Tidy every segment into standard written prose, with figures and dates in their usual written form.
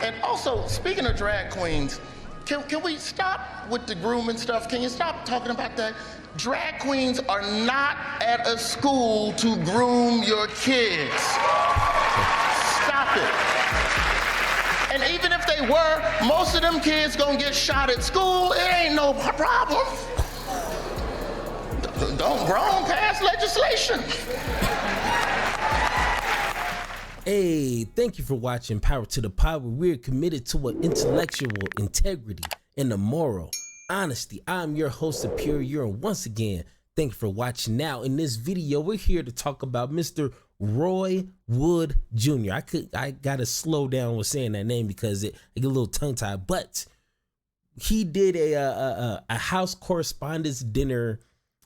And also, speaking of drag queens, can we stop with the grooming stuff? Can you stop talking about that? Drag queens are not at a school to groom your kids. Stop it. And even if they were, most of them kids gonna get shot at school. It ain't no problem. Don't grown pass legislation. Hey, thank you for watching Power to the Pod, where we're committed to what intellectual integrity and the moral honesty. I'm your host, Superior Euro. Once again, thank you for watching. Now, in this video, we're here to talk about Mr. Roy Wood Jr. I gotta slow down with saying that name because I get a little tongue tied, but he did a House Correspondent Dinner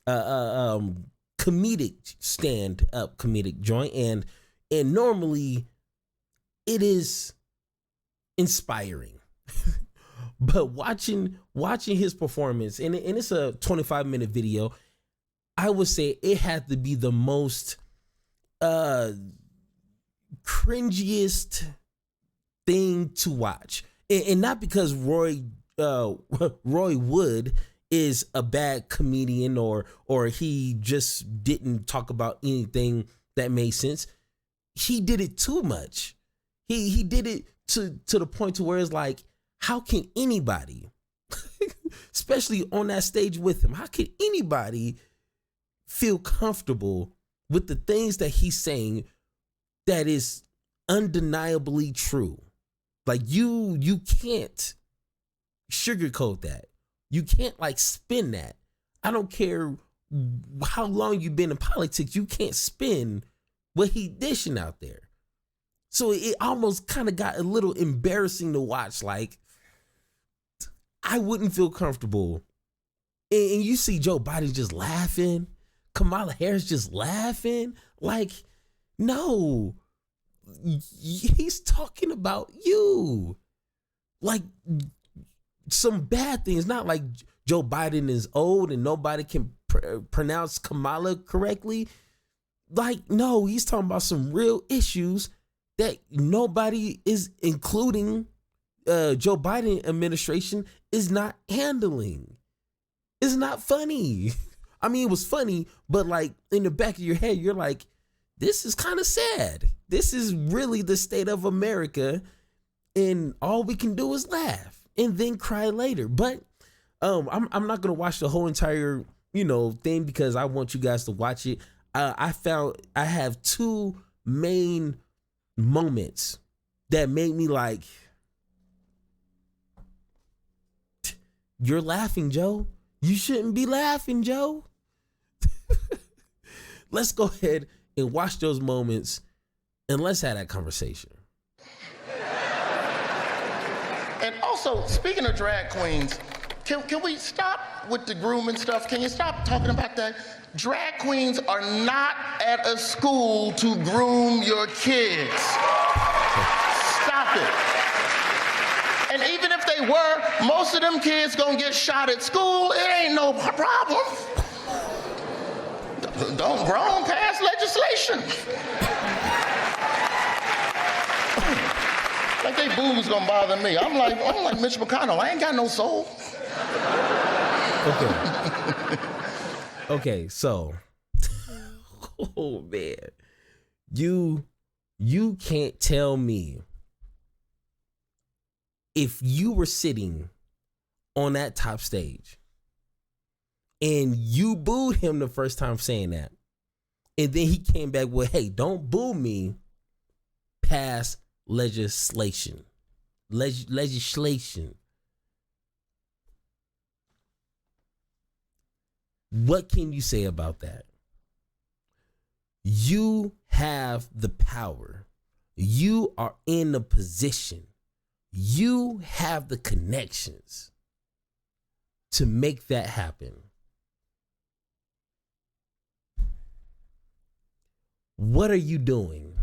comedic stand-up comedic joint, and normally it is inspiring. But watching his performance, and it's a 25-minute video, I would say it had to be the most cringiest thing to watch. And not because Roy Wood is a bad comedian or he just didn't talk about anything that made sense. He did it too much. He did it to the point to where it's like, how can anybody, especially on that stage with him, how can anybody feel comfortable with the things that he's saying that is undeniably true? Like you can't sugarcoat that. You can't like spin that. I don't care how long you've been in politics, you can't spin what he dishing out there. So it almost kind of got a little embarrassing to watch. Like, I wouldn't feel comfortable. And you see Joe Biden just laughing, Kamala Harris just laughing. Like, no, he's talking about you. Like, some bad things. Not like Joe Biden is old and nobody can pronounce Kamala correctly. Like, no, he's talking about some real issues that nobody is, including Joe Biden administration, is not handling. It's not funny. I mean, it was funny, but like in the back of your head, you're like, this is kind of sad. This is really the state of America, and all we can do is laugh and then cry later. But I'm not gonna watch the whole entire thing because I want you guys to watch it. I have two main moments that made me like, you're laughing, Joe. You shouldn't be laughing, Joe. Let's go ahead and watch those moments and let's have that conversation. And also, speaking of drag queens, can we stop with the grooming stuff? Can you stop talking about that? Drag queens are not at a school to groom your kids. Stop it. And even if they were, most of them kids gonna get shot at school. It ain't no problem. Don't grown pass legislation. Like they boobs gonna bother me. I'm like Mitch McConnell. I ain't got no soul. Okay, so oh man, you can't tell me if you were sitting on that top stage and you booed him the first time saying that, and then he came back with, hey, don't boo me, pass legislation. What can you say about that? You have the power. You are in the position. You have the connections to make that happen. What are you doing?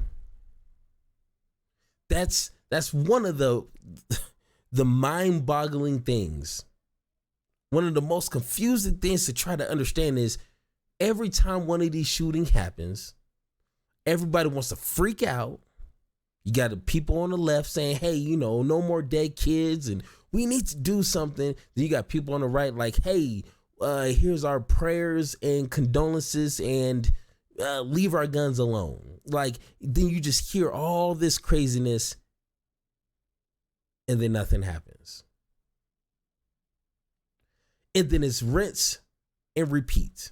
That's one of the mind-boggling things. One of the most confusing things to try to understand is every time one of these shootings happens, everybody wants to freak out. You got the people on the left saying, hey, no more dead kids and we need to do something. Then you got people on the right like, hey, here's our prayers and condolences and leave our guns alone. Like, then you just hear all this craziness and then nothing happens. And then it's rinse and repeat.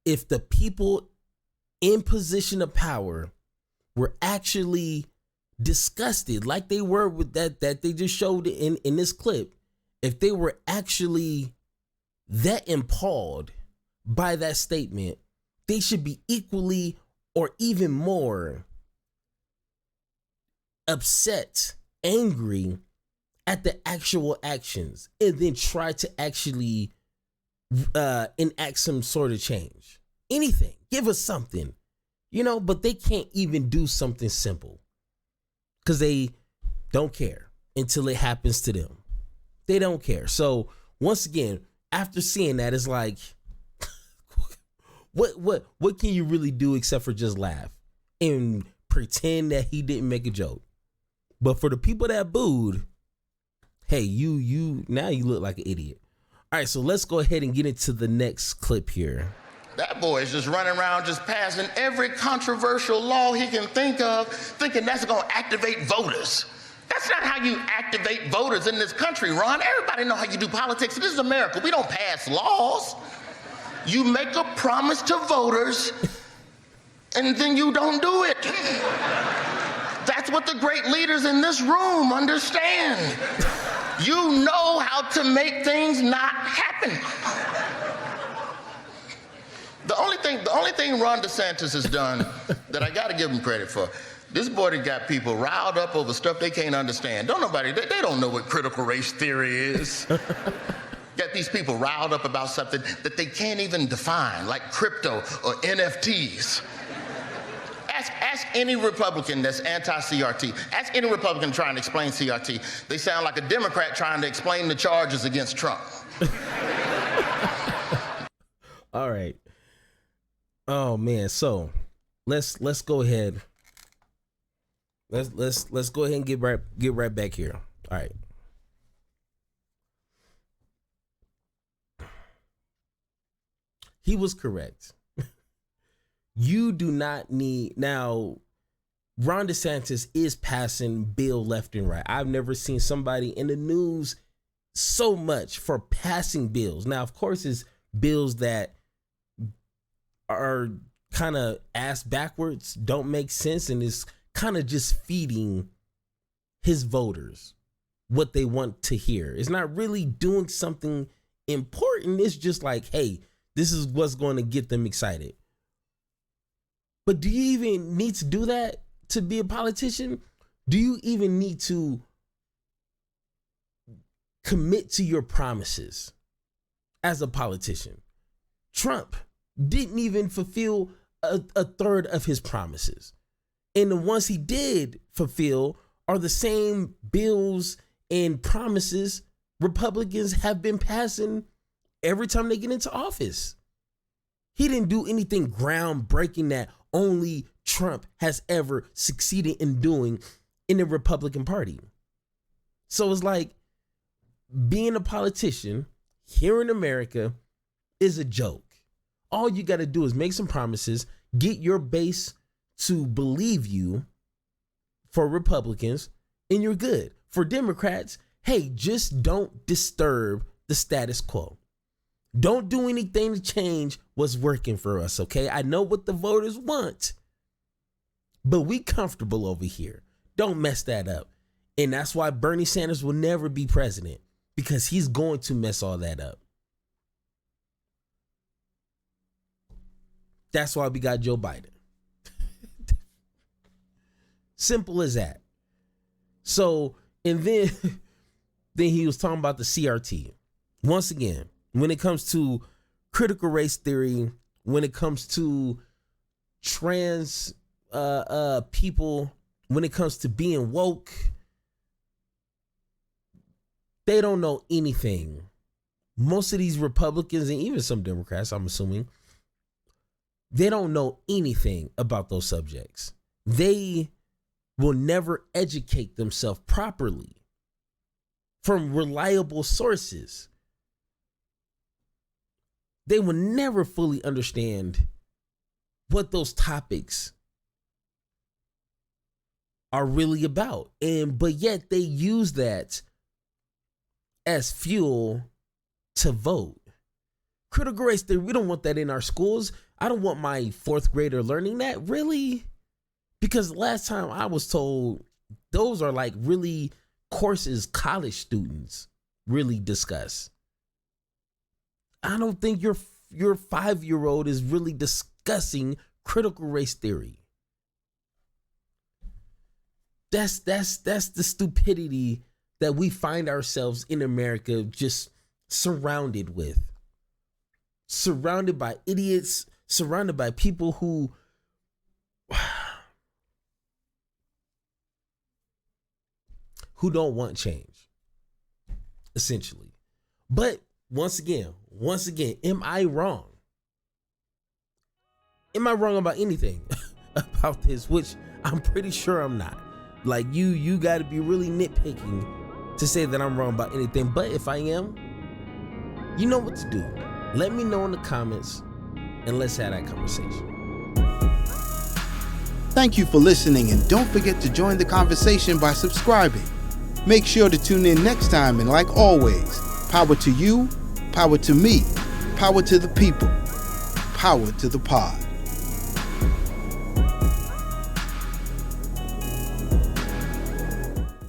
If the people in position of power were actually disgusted like they were with that they just showed in this clip, if they were actually that appalled by that statement, they should be equally or even more upset, angry at the actual actions, and then try to actually enact some sort of change. Anything, give us something, but they can't even do something simple because they don't care until it happens to them. They don't care. So once again, after seeing that, it's like, what can you really do except for just laugh and pretend that he didn't make a joke? But for the people that booed, hey, you now you look like an idiot. All right, so let's go ahead and get into the next clip here. That boy is just running around just passing every controversial law he can think of, thinking that's going to activate voters. That's not how you activate voters in this country, Ron. Everybody know how you do politics. This is America. We don't pass laws. You make a promise to voters, and then you don't do it. That's what the great leaders in this room understand. You know how to make things not happen. The only thing Ron DeSantis has done that I got to give him credit for, this boy that got people riled up over stuff they can't understand. They don't know what critical race theory is. Got these people riled up about something that they can't even define, like crypto or NFTs. Ask any Republican that's anti-CRT. Ask any Republican trying to explain CRT. They sound like a Democrat trying to explain the charges against Trump. All right. Oh man, so let's go ahead. Let's go ahead and get right back here. All right. He was correct. You do not need now. Ron DeSantis is passing bill left and right. I've never seen somebody in the news so much for passing bills. Now, of course, it's bills that are kind of ass backwards, don't make sense, and is kind of just feeding his voters what they want to hear. It's not really doing something important. It's just like, hey, this is what's going to get them excited. But do you even need to do that to be a politician? Do you even need to commit to your promises as a politician? Trump didn't even fulfill a third of his promises. And the ones he did fulfill are the same bills and promises Republicans have been passing every time they get into office. He didn't do anything groundbreaking that only Trump has ever succeeded in doing in the Republican Party. So it's like being a politician here in America is a joke. All you got to do is make some promises, get your base to believe you. For Republicans, and you're good. For Democrats, hey, just don't disturb the status quo. Don't do anything to change what's working for us, okay? I know what the voters want, but we comfortable over here. Don't mess that up. And that's why Bernie Sanders will never be president, because he's going to mess all that up. That's why we got Joe Biden. Simple as that. So, and then he was talking about the CRT. Once again, when it comes to critical race theory, when it comes to trans people, when it comes to being woke, they don't know anything. Most of these Republicans and even some Democrats, I'm assuming, they don't know anything about those subjects. They will never educate themselves properly from reliable sources. They will never fully understand what those topics are really about. But yet they use that as fuel to vote. Critical race theory, we don't want that in our schools. I don't want my fourth grader learning that, really. Because last time I was told those are like really courses college students really discuss. I don't think your 5-year-old is really discussing critical race theory. That's the stupidity that we find ourselves in America just surrounded with. Surrounded by idiots, surrounded by people who don't want change, essentially. But once again, am I wrong? Am I wrong about anything about this? Which I'm pretty sure I'm not. Like you got to be really nitpicking to say that I'm wrong about anything. But if I am, you know what to do. Let me know in the comments and let's have that conversation. Thank you for listening, and don't forget to join the conversation by subscribing. Make sure to tune in next time, and like always, power to you, power to me, power to the people, power to the pod.